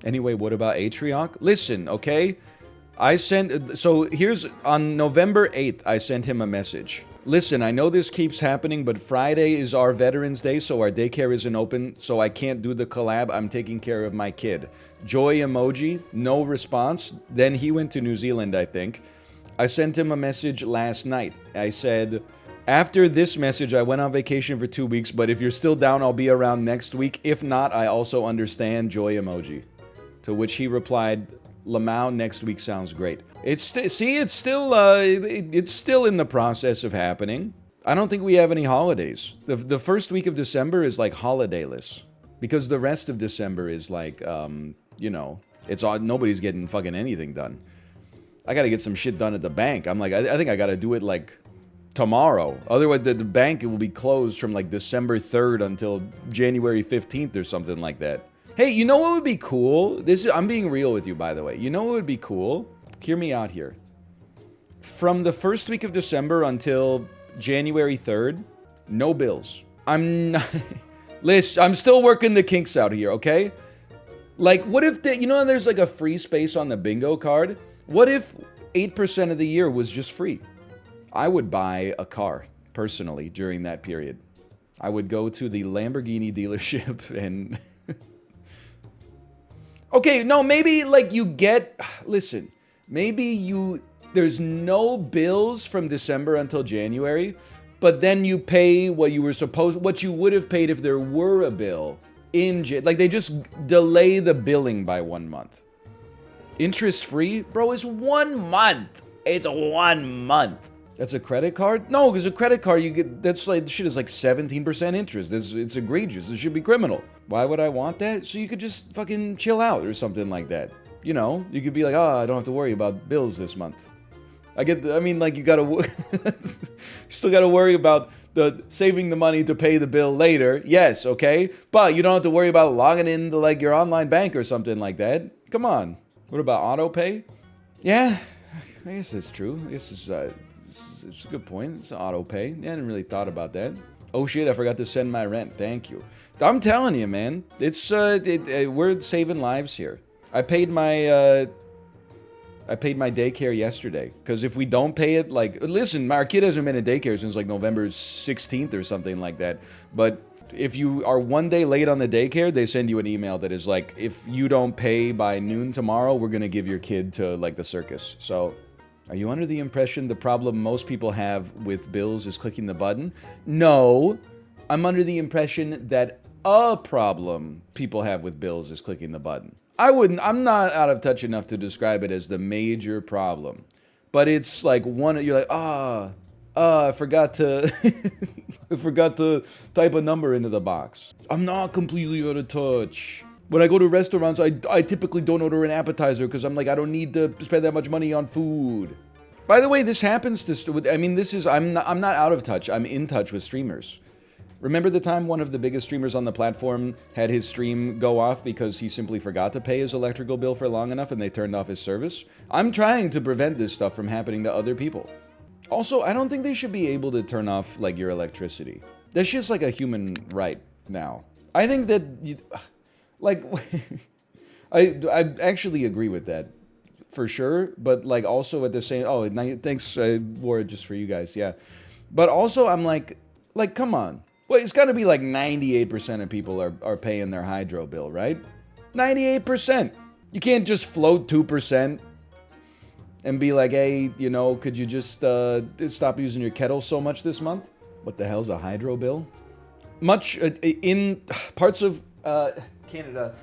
Anyway, what about Atrioc? Listen, okay? So here's, on November 8th, I sent him a message. Listen, I know this keeps happening, but Friday is our Veterans Day, so our daycare isn't open, so I can't do the collab. I'm taking care of my kid. Joy emoji, no response. Then he went to New Zealand, I think. I sent him a message last night. I said, after this message, I went on vacation for 2 weeks, but if you're still down, I'll be around next week. If not, I also understand. Joy emoji. To which he replied, Lamau, next week sounds great. It's still in the process of happening. I don't think we have any holidays. The first week of December is like holidayless, because the rest of December is like, you know, it's all, nobody's getting fucking anything done. I gotta get some shit done at the bank. I'm like, I think I gotta do it like tomorrow. Otherwise, the bank will be closed from like December 3rd until January 15th or something like that. Hey, you know what would be cool? I'm being real with you, by the way. You know what would be cool? Hear me out here. From the first week of December until January 3rd, no bills. I'm not... Listen, I'm still working the kinks out here, okay? Like, what if, you know, there's like a free space on the bingo card? What if 8% of the year was just free? I would buy a car, personally, during that period. I would go to the Lamborghini dealership and... Okay, no, maybe like you get, listen, maybe there's no bills from December until January, but then you pay what you would have paid if there were a bill like they just delay the billing by 1 month. Interest free? Bro, it's 1 month. It's 1 month. That's a credit card? No, because a credit card, you get, that's like, shit is like 17% interest. It's egregious. This should be criminal. Why would I want that? So you could just fucking chill out or something like that. You know, you could be like, I don't have to worry about bills this month. Like you gotta, you still gotta worry about saving the money to pay the bill later. Yes, okay? But you don't have to worry about logging into like your online bank or something like that. Come on. What about autopay? Yeah, I guess that's true. I guess it's a good point. It's auto pay. Yeah, I hadn't really thought about that. Oh shit, I forgot to send my rent. Thank you. I'm telling you, man. It's we're saving lives here. I paid my daycare yesterday, because if we don't pay it, like, listen, our kid hasn't been in daycare since like November 16th or something like that. But if you are 1 day late on the daycare, they send you an email that is like, if you don't pay by noon tomorrow, we're gonna give your kid to like the circus. So, are you under the impression the problem most people have with bills is clicking the button? No, I'm under the impression that a problem people have with bills is clicking the button. I'm not out of touch enough to describe it as the major problem. But it's like you're like, I forgot to, I forgot to type a number into the box. I'm not completely out of touch. When I go to restaurants, I typically don't order an appetizer because I'm like, I don't need to spend that much money on food. By the way, this happens to, I'm not out of touch. I'm in touch with streamers. Remember the time one of the biggest streamers on the platform had his stream go off because he simply forgot to pay his electrical bill for long enough and they turned off his service? I'm trying to prevent this stuff from happening to other people. Also, I don't think they should be able to turn off, like, your electricity. That's just like a human right now. I think that, I actually agree with that, for sure. But, like, also at the same, thanks, I wore it just for you guys, yeah. But also, I'm like, come on. Well, it's gotta be like 98% of people are paying their hydro bill, right? 98%. You can't just float 2% and be like, hey, you know, could you just stop using your kettle so much this month? What the hell's a hydro bill? In parts of Canada,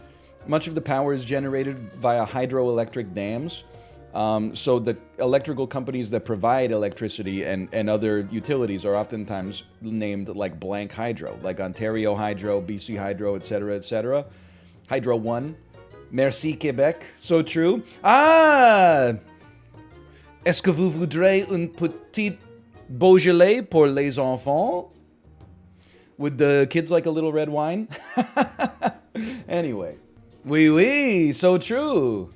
much of the power is generated via hydroelectric dams. So the electrical companies that provide electricity and other utilities are oftentimes named like blank hydro, like Ontario Hydro, BC Hydro, etc., etc. Hydro 1. Merci Québec. So true. Est-ce que vous voudrez une petite Beaujolais pour les enfants? Would the kids like a little red wine? Anyway. Oui, oui, so true.